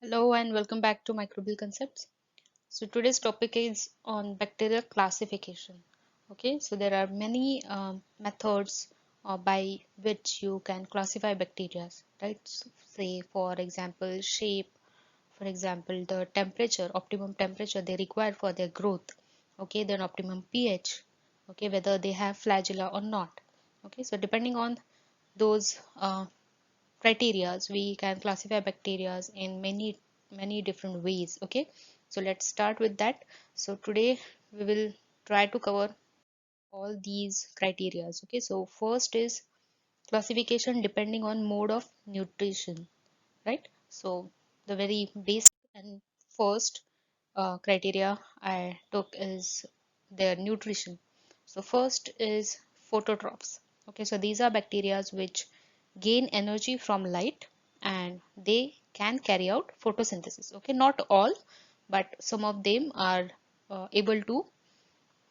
Hello and welcome back to Microbial Concepts. So today's topic is on bacterial classification. Okay, so there are many methods by which you can classify bacteria, right? So say for example shape, for example the temperature, optimum temperature they require for their growth. Okay, then optimum pH. Okay, whether they have flagella or not. Okay, so depending on those criterias we can classify bacteria in many different ways. Okay, so let's start with that. So today we will try to cover all these criterias. Okay, so first is classification depending on mode of nutrition, right? So the very basic and first criteria I took is their nutrition. So first is phototrophs. Okay, so these are bacteria which gain energy from light and they can carry out photosynthesis. Okay, not all, but some of them are able to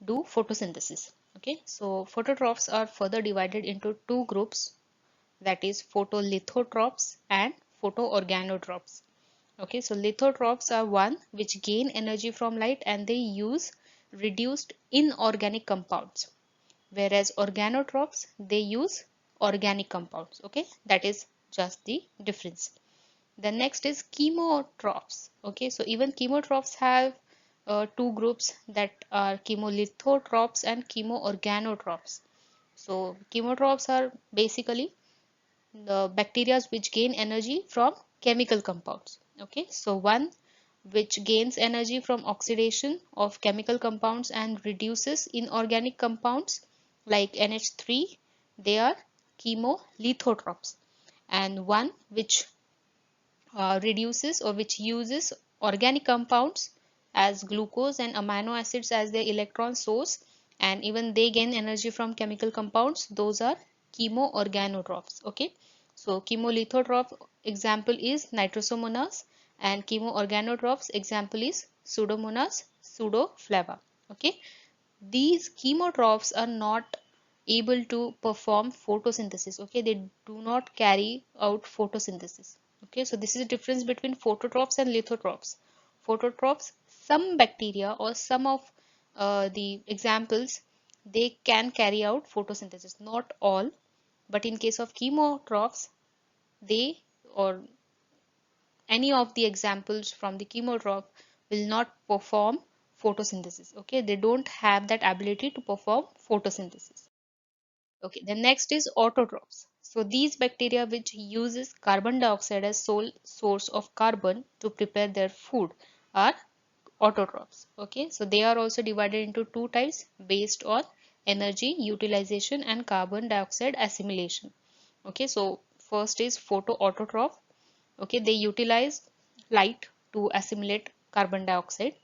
do photosynthesis. Okay, so phototrophs are further divided into two groups, that is photolithotrophs and photoorganotrophs. Okay, so lithotrophs are one which gain energy from light and they use reduced inorganic compounds, whereas organotrophs they use organic compounds. Okay, that is just the difference. The next is chemotrophs. Okay, so even chemotrophs have two groups, that are chemolithotrophs and chemoorganotrophs. So chemotrophs are basically the bacteria which gain energy from chemical compounds. Okay, so one which gains energy from oxidation of chemical compounds and reduces inorganic compounds like NH3, they are chemolithotrophs, and one which reduces or which uses organic compounds as glucose and amino acids as their electron source, and even they gain energy from chemical compounds, those are chemoorganotrophs. Okay, so chemolithotroph example is nitrosomonas and chemoorganotrophs example is pseudomonas pseudoflava. Okay, these chemotrophs are not able to perform photosynthesis. Okay, they do not carry out photosynthesis. Okay, so this is the difference between phototrophs and lithotrophs. Phototrophs, some bacteria or some of the examples, they can carry out photosynthesis, not all, but in case of chemotrophs, they or any of the examples from the chemotroph will not perform photosynthesis. Okay, they don't have that ability to perform photosynthesis. Okay, the next is autotrophs. So these bacteria which uses carbon dioxide as sole source of carbon to prepare their food are autotrophs. Okay, so they are also divided into two types based on energy utilization and carbon dioxide assimilation. Okay, so first is photoautotroph. Okay, they utilize light to assimilate carbon dioxide.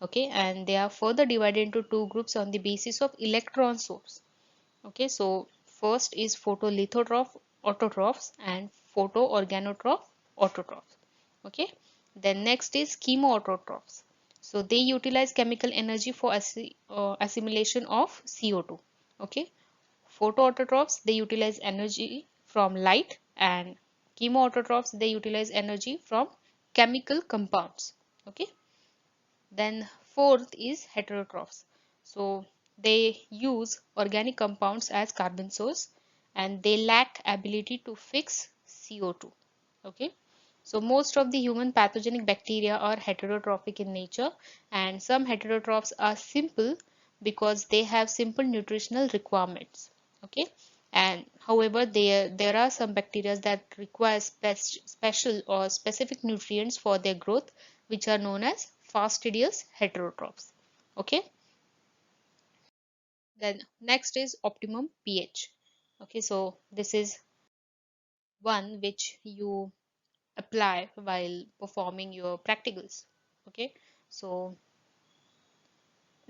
Okay, and they are further divided into two groups on the basis of electron source. Okay, so first is photolithotroph autotrophs and photoorganotroph autotrophs. Okay, then next is chemoautotrophs. So they utilize chemical energy for assimilation of CO2. Okay, photoautotrophs they utilize energy from light, and chemoautotrophs they utilize energy from chemical compounds. Okay, then fourth is heterotrophs. So they use organic compounds as carbon source and they lack ability to fix CO2. Okay. So most of the human pathogenic bacteria are heterotrophic in nature, and some heterotrophs are simple because they have simple nutritional requirements. Okay. And however, there are some bacteria that require special or specific nutrients for their growth, which are known as fastidious heterotrophs. Okay, then next is optimum pH. Okay, so this is one which you apply while performing your practicals. Okay, so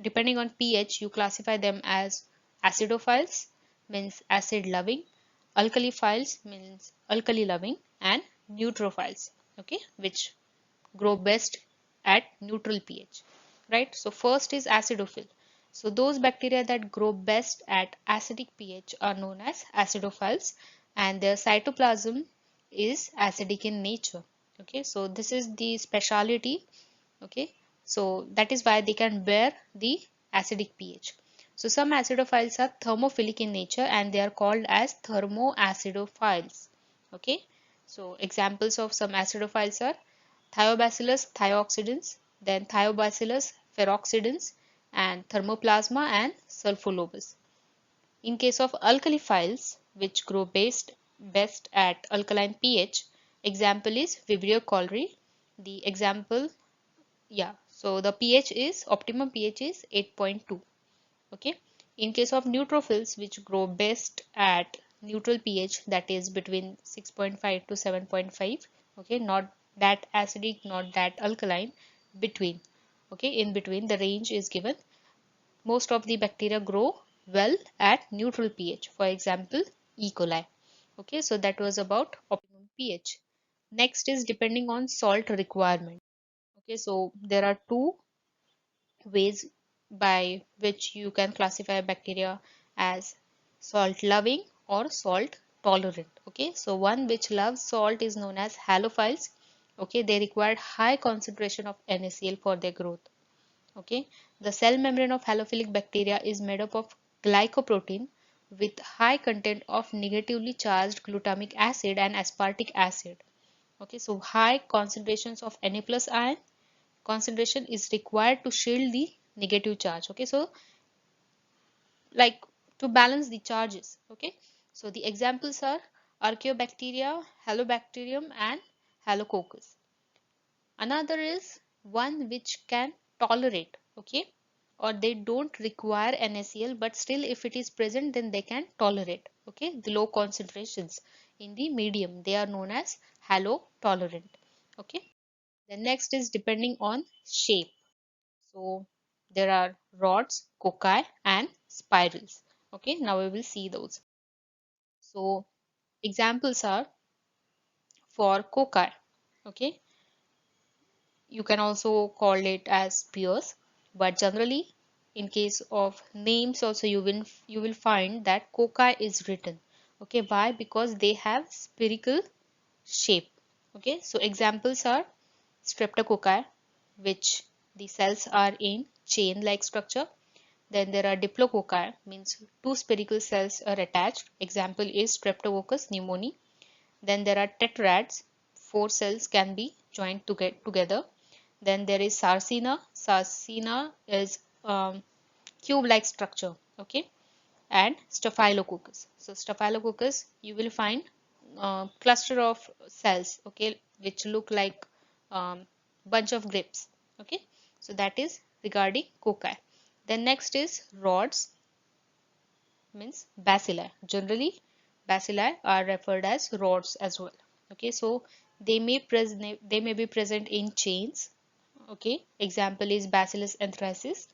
depending on pH you classify them as acidophiles, means acid loving, alkaliphiles means alkali loving, and neutrophiles, okay, which grow best at neutral pH, right? So first is acidophile. So those bacteria that grow best at acidic pH are known as acidophiles, and their cytoplasm is acidic in nature. Okay, so this is the speciality. Okay, so that is why they can bear the acidic pH. So some acidophiles are thermophilic in nature and they are called as thermoacidophiles. Okay, so examples of some acidophiles are Thiobacillus thioxidans, then Thiobacillus ferroxidans, and Thermoplasma and Sulfolobus. In case of alkaliphiles, which grow best at alkaline pH, example is Vibrio cholerae. The example, yeah, so the pH is optimum pH is 8.2. Okay. In case of neutrophils, which grow best at neutral pH, that is between 6.5 to 7.5. Okay, not that acidic, not that alkaline, between. Okay, in between the range is given. Most of the bacteria grow well at neutral pH. For example, E. coli. Okay, so that was about optimum pH. Next is depending on salt requirement. Okay, so there are two ways by which you can classify bacteria as salt loving or salt tolerant. Okay, so one which loves salt is known as halophiles. Okay, they require high concentration of NaCl for their growth. Okay, the cell membrane of halophilic bacteria is made up of glycoprotein with high content of negatively charged glutamic acid and aspartic acid. Okay, so high concentrations of Na plus ion concentration is required to shield the negative charge. Okay, so like to balance the charges. Okay, so the examples are Archaeobacteria, Halobacterium, and Halococcus. Another is one which can tolerate, okay, or they don't require NaCl, but still if it is present then they can tolerate, okay, the low concentrations in the medium, they are known as halotolerant. Okay, the next is depending on shape. So there are rods, cocci, and spirals. Okay, now we will see those. So examples are for cocci. Okay, you can also call it as spheres, but generally in case of names also you will find that cocci is written. Okay, why? Because they have spherical shape. Okay, so examples are streptococci, which the cells are in chain like structure. Then there are diplococci, means two spherical cells are attached. Example is streptococcus pneumoniae. Then there are tetrads, four cells can be joined together. Then there is Sarcina. Sarcina is cube-like structure. Okay, and Staphylococcus. So Staphylococcus, you will find cluster of cells. Okay, which look like bunch of grapes. Okay, so that is regarding cocci. Then next is rods, means bacilli. Generally, bacilli are referred as rods as well. Okay, so they may be present in chains. Okay, example is Bacillus anthracis.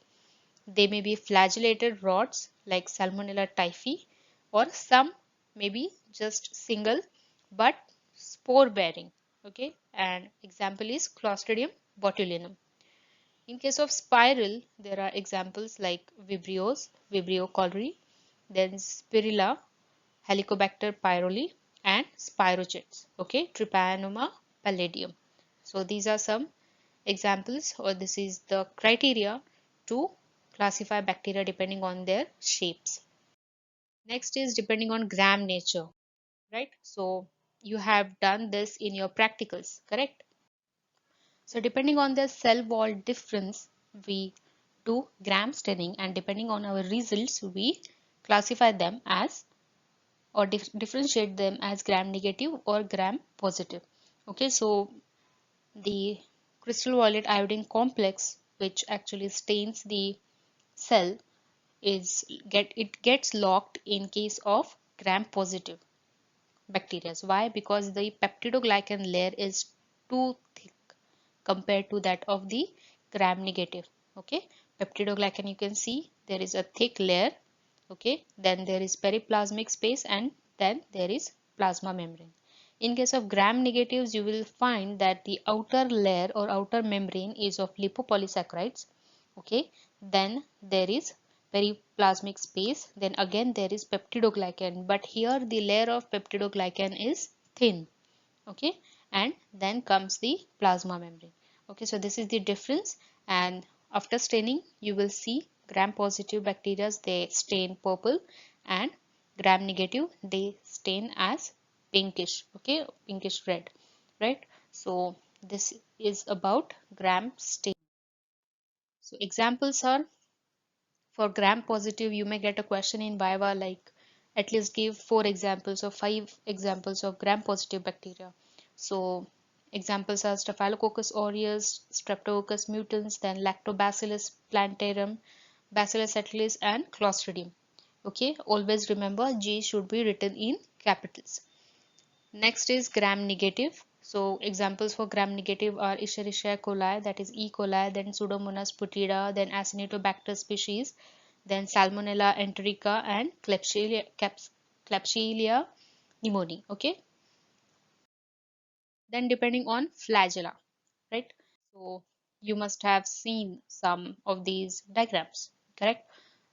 They may be flagellated rods like Salmonella typhi, or some may be just single but spore bearing. Okay, and example is Clostridium botulinum. In case of spiral, there are examples like Vibrios, Vibrio cholerae, then Spirilla, Helicobacter pyrrole, and Spirochetes. Okay, Trypanosoma palladium. So these are some examples, or this is the criteria to classify bacteria depending on their shapes. Next is depending on gram nature, right? So you have done this in your practicals, correct? So depending on the cell wall difference, we do gram staining, and depending on our results, we classify them as or differentiate them as gram negative or gram positive. Okay, so the crystal violet iodine complex, which actually stains the cell, it gets locked in case of gram positive bacteria. Why? Because the peptidoglycan layer is too thick compared to that of the gram negative. Okay, peptidoglycan, you can see there is a thick layer. Okay, then there is periplasmic space, and then there is plasma membrane. In case of gram negatives, you will find that the outer layer or outer membrane is of lipopolysaccharides. Okay, then there is periplasmic space, then again there is peptidoglycan, but here the layer of peptidoglycan is thin. Okay, and then comes the plasma membrane. Okay, so this is the difference, and after staining you will see gram positive bacteria, they stain purple, and gram negative, they stain as pinkish, okay, pinkish red, right? So this is about gram stain. So examples are, for gram positive, you may get a question in Viva like at least give 4 examples or 5 examples of gram positive bacteria. So examples are Staphylococcus aureus, Streptococcus mutans, then Lactobacillus plantarum, Bacillus subtilis, and Clostridium. Okay, always remember G should be written in capitals. Next is gram negative. So examples for gram negative are Escherichia coli, that is E. coli, then Pseudomonas putida, then Acinetobacter species, then Salmonella enterica, and Klebsiella pneumoniae. Okay. Then depending on flagella, right? So you must have seen some of these diagrams, correct?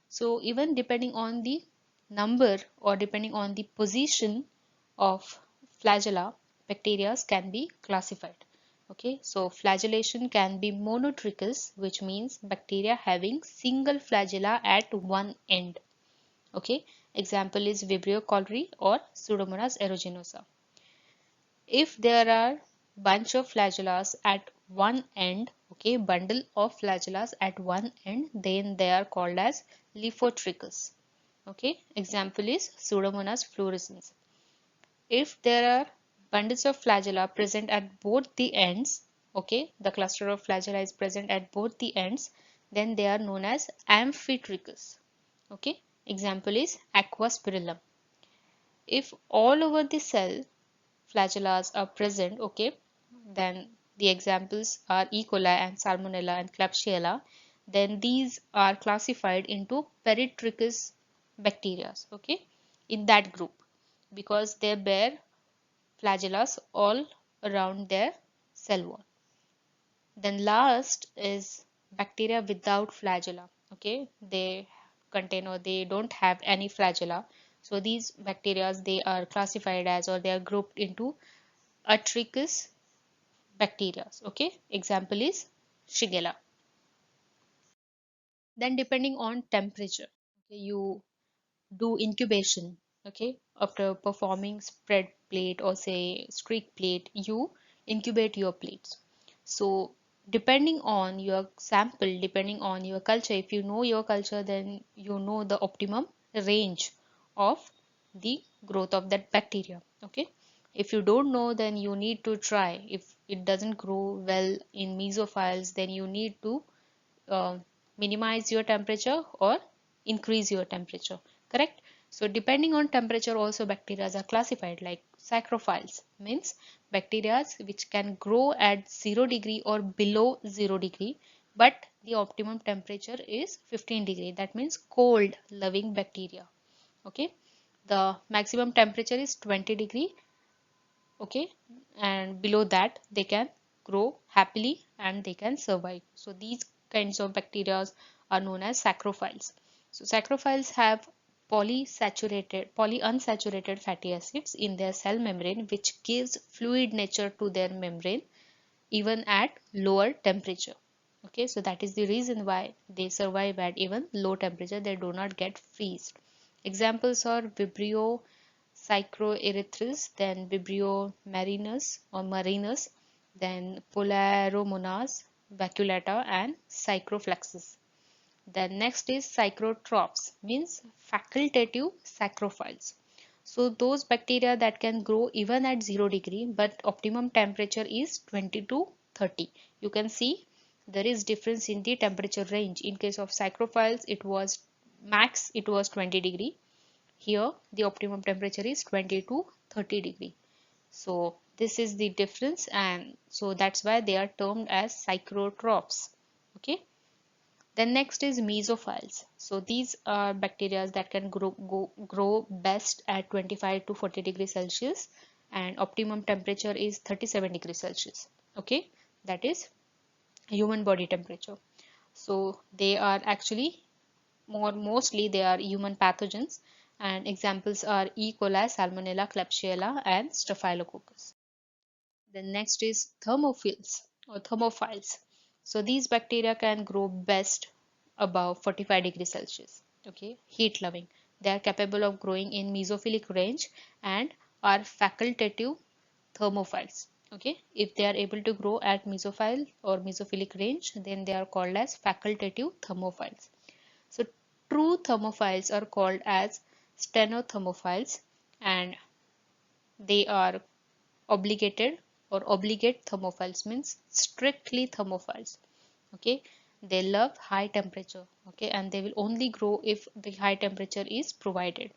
So even depending on the number or depending on the position of flagella, bacteria can be classified. Okay, so flagellation can be monotrichous, which means bacteria having single flagella at one end. Okay, example is Vibrio cholerae or Pseudomonas aeruginosa. If there are bunch of flagellas at one end, okay, bundle of flagellas at one end, then they are called as lithotrichous. Okay, example is Pseudomonas fluorescens. If there are bundles of flagella present at both the ends, okay, the cluster of flagella is present at both the ends, then they are known as amphitrichous. Okay, example is Aquaspirillum. If all over the cell flagellas are present, okay, then the examples are E. coli and Salmonella and Klebsiella, then these are classified into peritrichous bacteria, okay, in that group, because they bear flagellas all around their cell wall. Then last is bacteria without flagella, okay, they contain or they don't have any flagella. So these bacteria, they are classified as, or they are grouped into Atrichous bacteria. Okay, example is Shigella. Then depending on temperature, okay, you do incubation. Okay, after performing spread plate or say streak plate, you incubate your plates. So depending on your sample, depending on your culture, if you know your culture, then you know the optimum range of the growth of that bacteria. Okay, if you don't know, then you need to try. If it doesn't grow well in mesophiles, then you need to uh, minimize your temperature or increase your temperature, correct? So depending on temperature also bacteria are classified, like saprophytes means bacteria which can grow at 0 degree or below 0 degree, but the optimum temperature is 15 degree, that means cold loving bacteria. Okay, the maximum temperature is 20 degree, okay, and below that they can grow happily and they can survive. So these kinds of bacteria are known as saprophytes. So saprophytes have polyunsaturated fatty acids in their cell membrane, which gives fluid nature to their membrane even at lower temperature. Okay, so that is the reason why they survive at even low temperature, they do not get freezed. Examples are Vibrio Psychroerythris, then Vibrio marinus, then Polaromonas vaculata, and Psychroflexus. Then next is psychrotrophs, means facultative saprophytes. So those bacteria that can grow even at 0 degree, but optimum temperature is 20 to 30. You can see there is difference in the temperature range. In case of saprophytes, it was max, it was 20 degree. Here the optimum temperature is 20 to 30 degree. So this is the difference, and so that's why they are termed as psychrotrophs. Okay. Then next is mesophiles. So these are bacteria that can grow best at 25 to 40 degrees Celsius, and optimum temperature is 37 degrees Celsius. Okay, that is human body temperature. So they are actually mostly they are human pathogens, and examples are E. coli, Salmonella, Klebsiella, and Staphylococcus. Then next is thermophiles or thermophiles. So these bacteria can grow best above 45 degrees Celsius. Okay, heat loving. They are capable of growing in mesophilic range and are facultative thermophiles. Okay, if they are able to grow at mesophile or mesophilic range, then they are called as facultative thermophiles. So true thermophiles are called as stenothermophiles, and they are obligated or obligate thermophiles, means strictly thermophiles. Okay, they love high temperature. Okay, and they will only grow if the high temperature is provided.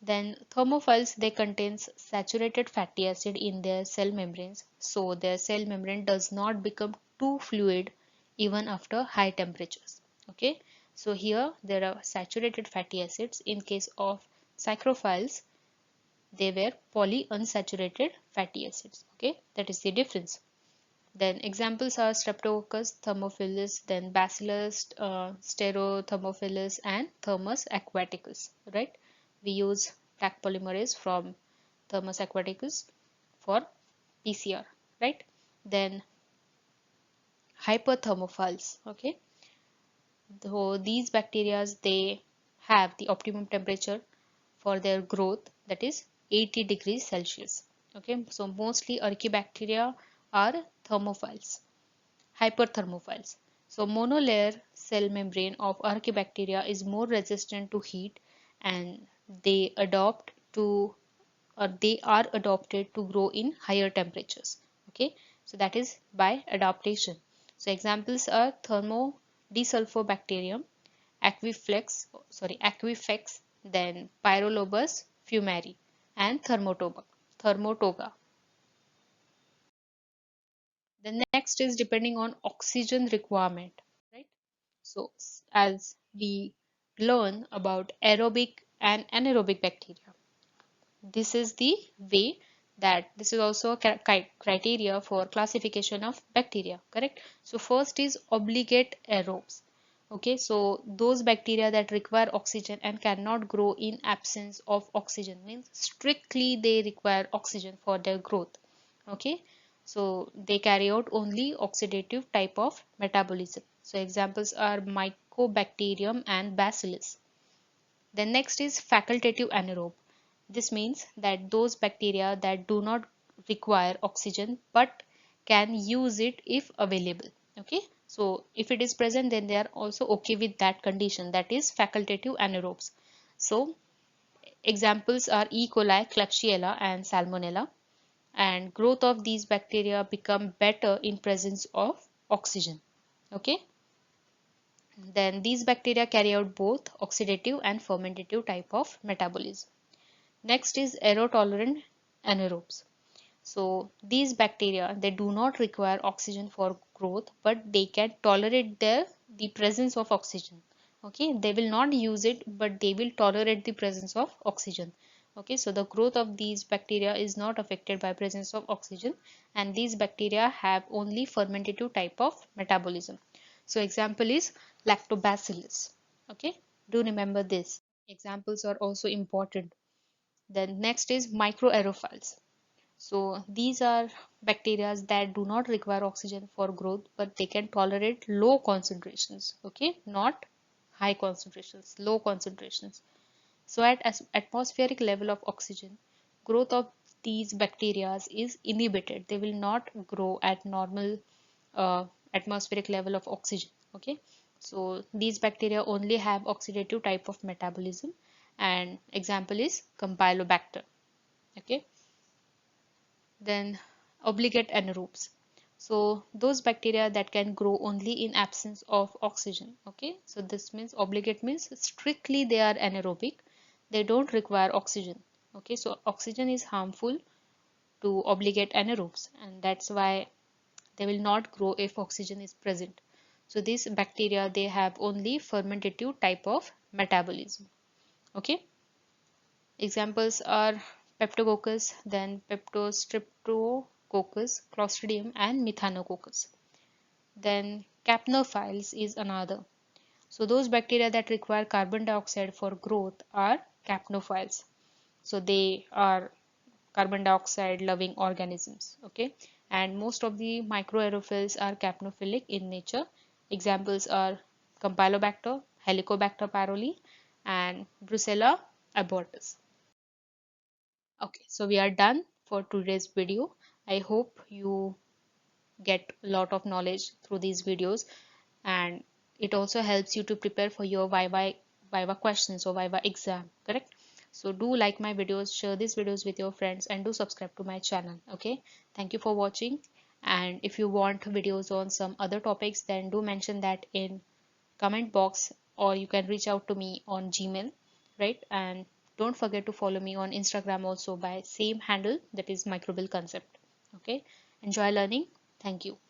Then thermophiles, they contains saturated fatty acid in their cell membranes, so their cell membrane does not become too fluid even after high temperatures. Okay, so here there are saturated fatty acids. In case of psychrophiles, they were polyunsaturated fatty acids. Okay, that is the difference. Then examples are Streptococcus thermophilus, then Bacillus stereothermophilus, and Thermus aquaticus. Right? We use Taq polymerase from Thermus aquaticus for PCR. Right? Then hyperthermophiles. Okay, so these bacteria, they have the optimum temperature for their growth, that is 80 degrees Celsius. Okay, so mostly Archaebacteria are thermophiles, hyperthermophiles. So monolayer cell membrane of Archaebacteria is more resistant to heat, and they adopt to or they are adopted to grow in higher temperatures. Okay, so that is by adaptation. So examples are Thermodesulfobacterium, Aquifex, then Pyrolobus fumari, and Thermotoga. The next is depending on oxygen requirement, right? So as we learn about aerobic and anaerobic bacteria, this is the way that this is also a criteria for classification of bacteria, correct? So first is obligate aerobes. Okay, so those bacteria that require oxygen and cannot grow in absence of oxygen, means strictly they require oxygen for their growth. Okay, so they carry out only oxidative type of metabolism. So examples are Mycobacterium and Bacillus. The next is facultative anaerobe. This means that those bacteria that do not require oxygen but can use it if available. Okay, so if it is present, then they are also okay with that condition, that is facultative anaerobes. So examples are E. coli, Klebsiella, and Salmonella. And growth of these bacteria become better in presence of oxygen. Okay, then these bacteria carry out both oxidative and fermentative type of metabolism. Next is aerotolerant anaerobes. So these bacteria, they do not require oxygen for growth, but they can tolerate the presence of oxygen. Okay, they will not use it, but they will tolerate the presence of oxygen. Okay, so the growth of these bacteria is not affected by presence of oxygen, and these bacteria have only fermentative type of metabolism. So example is lactobacillus. Okay, do remember this. Examples are also important. Then next is microaerophiles. So these are bacteria that do not require oxygen for growth, but they can tolerate low concentrations. Okay, not high concentrations, low concentrations. So at atmospheric level of oxygen, growth of these bacteria is inhibited. They will not grow at normal uh, atmospheric level of oxygen. Okay, so these bacteria only have oxidative type of metabolism, and example is Campylobacter. Okay, then obligate anaerobes. So those bacteria that can grow only in absence of oxygen. Okay, so this means obligate means strictly they are anaerobic. They don't require oxygen. Okay, so oxygen is harmful to obligate anaerobes, and that's why they will not grow if oxygen is present. So these bacteria, they have only fermentative type of metabolism. Okay, examples are Peptococcus, then Peptostreptococcus, Clostridium, and Methanococcus. Then capnophiles is another. So those bacteria that require carbon dioxide for growth are capnophiles. So they are carbon dioxide loving organisms. Okay, and most of the microaerophils are capnophilic in nature. Examples are Campylobacter, Helicobacter pyrrole, and Brucella abortus. Okay, so we are done for today's video. I hope you get a lot of knowledge through these videos, and it also helps you to prepare for your Viva questions or Viva exam, correct? So do like my videos, share these videos with your friends, and do subscribe to my channel. Okay, thank you for watching. And if you want videos on some other topics, then do mention that in comment box, or you can reach out to me on Gmail, right? And don't forget to follow me on Instagram also by same handle, that is Microbial Concept. Okay, enjoy learning. Thank you.